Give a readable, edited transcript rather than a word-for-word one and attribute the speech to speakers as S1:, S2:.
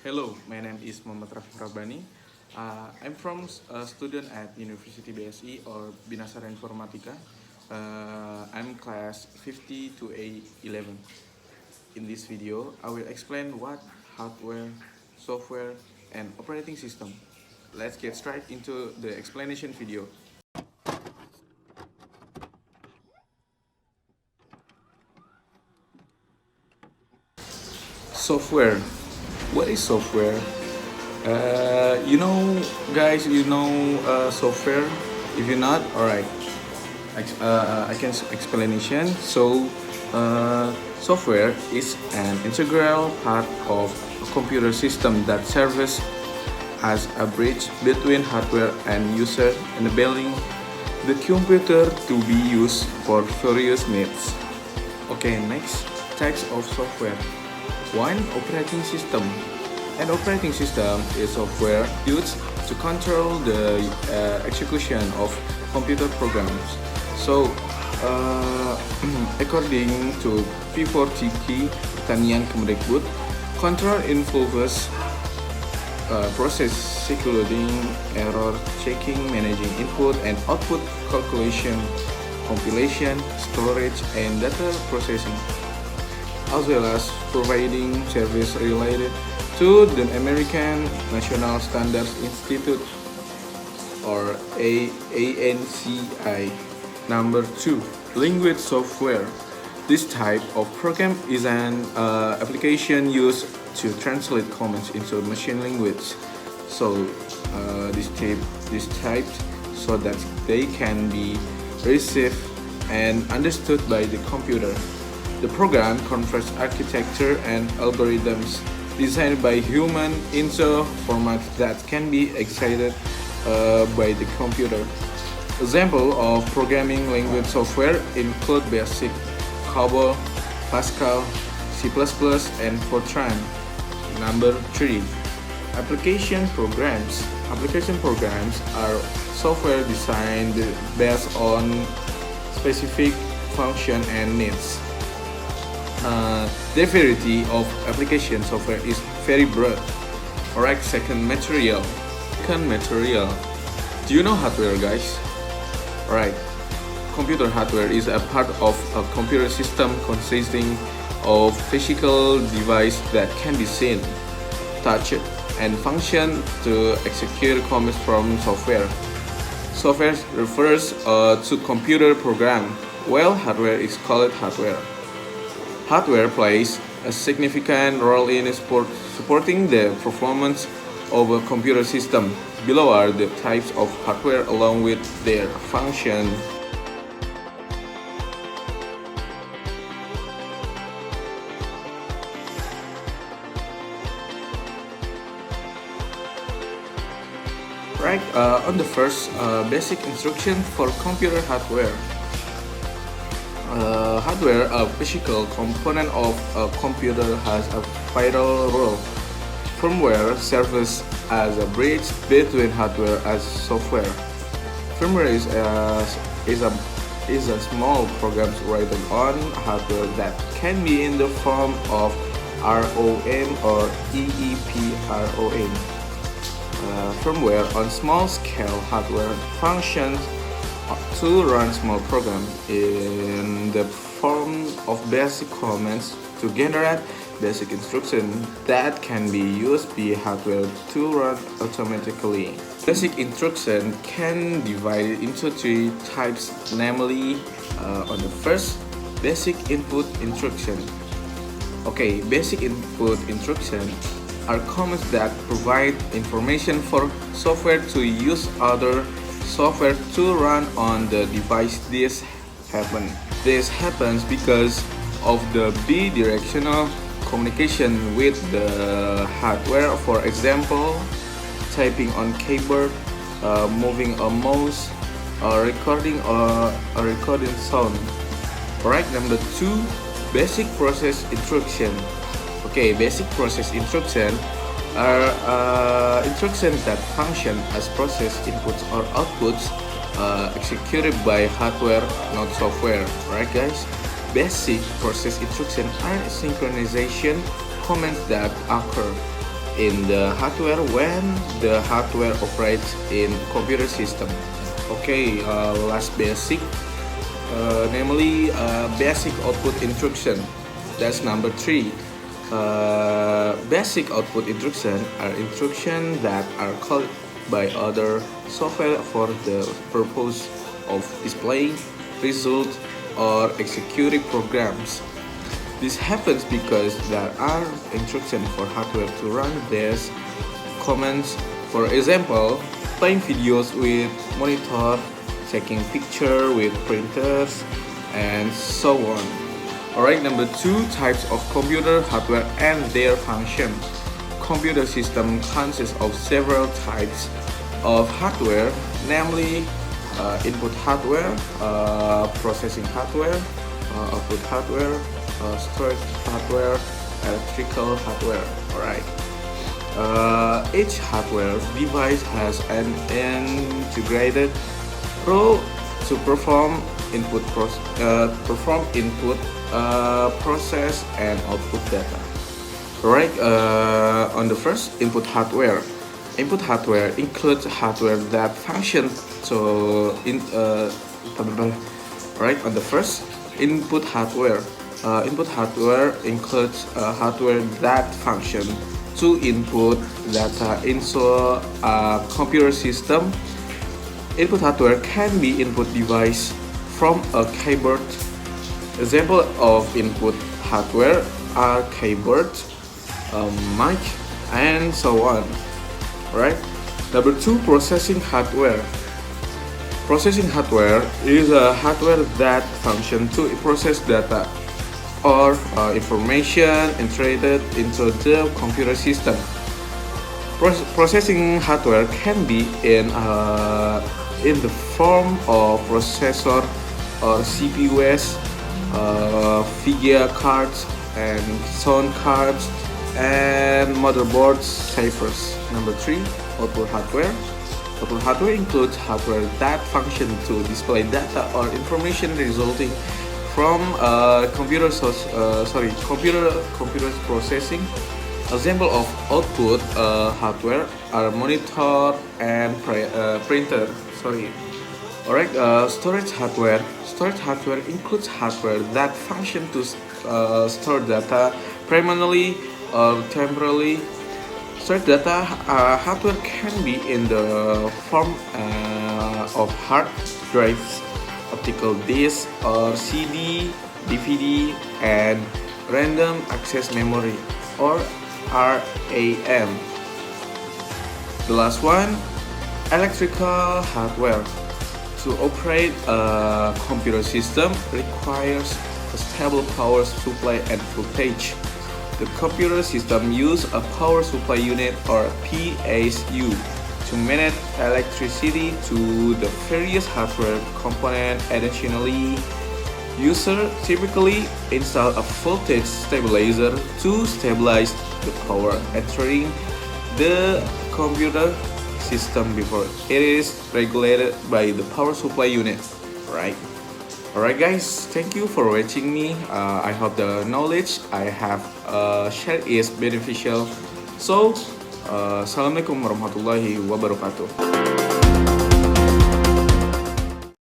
S1: Hello, my name is Muhammad Rafi Rabbani. I'm from a student at University BSI or Binasara Informatika. I'm class 50 to A11. In this video, I will explain what hardware, software, and operating system. Let's get straight into the explanation video. Software. What is software? You know, guys, software. If you're not, alright. I can explanation. Software is an integral part of a computer system that serves as a bridge between hardware and user, enabling the computer to be used for various needs. Okay, next types of software. One, operating system. An operating system is software used to control the execution of computer programs. According to P4TK Pertanian Kemdikbud, control involves process including error checking, managing input and output calculation, compilation, storage, and data processing, as well as providing service related to the American National Standards Institute or ANSI. Number 2, language software. This type of program is an application used to translate commands into machine language. This type so that they can be received and understood by the computer. The program converts architecture and algorithms designed by human into formats that can be executed by the computer. Example of programming language software include BASIC, COBOL, Pascal, C++, and Fortran. Number 3, application programs. Application programs are software designed based on specific function and needs. The variety of application software is very broad. Alright, second, material. Do you know hardware, guys? Alright, computer hardware is a part of a computer system consisting of physical devices that can be seen, touched, and function to execute commands from software. Software refers to computer program, while hardware is called hardware. Hardware plays a significant role in supporting the performance of a computer system. Below are the types of hardware along with their function. Right, on the first, basic instruction for computer hardware. Hardware, a physical component of a computer, has a vital role. Firmware serves as a bridge between hardware and software. Firmware is a small program written on hardware that can be in the form of ROM or EEPROM. Firmware on small-scale hardware functions to run small programs in the form of basic commands to generate basic instructions that can be used by hardware to run automatically. Basic instruction can be divided into 3 types, namely, on the first, basic input instruction. Okay, basic input instruction are commands that provide information for software to use other software to run on the device. This happens because of the bidirectional communication with the hardware. For example, typing on keyboard, moving a mouse, or recording sound. Alright, number 2, basic process instruction. Okay, basic process instruction are instructions that function as process inputs or outputs executed by hardware, not software. Right, guys? Basic process instructions are synchronization commands that occur in the hardware when the hardware operates in computer system. Okay, last basic, namely basic output instruction. That's number 3. Basic output instruction are instructions that are called by other software for the purpose of displaying results or executing programs. This happens because there are instructions for hardware to run these commands. For example, playing videos with monitor, taking picture with printers, and so on. Alright, number 2, types of computer hardware and their function. Computer system consists of several types of hardware, namely input hardware, processing hardware, output hardware, storage hardware, electrical hardware. Alright. Each hardware device has an integrated role to perform input, process and output data. Alright. On the first, input hardware. Input hardware includes hardware that function right. On the first, input hardware. Input hardware includes hardware that function to input data into a computer system. Input hardware can be input device from a keyboard. Example of input hardware are keyboard, mic, and so on. Right. Number 2, processing hardware. Processing hardware is a hardware that functions to process data or information entered into the computer system. Processing hardware can be in the form of processor or CPUs, video cards, and sound cards, and motherboards, ciphers. Number 3, output hardware. Output hardware includes hardware that function to display data or information resulting from computer processing. Example of output hardware are monitor and printer. Alright, storage hardware. Storage hardware includes hardware that function to store data permanently or temporarily. Storage data hardware can be in the form of hard drives, optical disc, or CD, DVD, and random access memory, or RAM. The last one, electrical hardware. To operate a computer system requires a stable power supply and voltage. The computer system uses a power supply unit or PSU to manage electricity to the various hardware components. Additionally, users typically install a voltage stabilizer to stabilize the power entering the computer system before it is regulated by the power supply unit. Alright guys, thank you for watching me. I hope the knowledge I have shared is beneficial. So, assalamualaikum warahmatullahi wabarakatuh.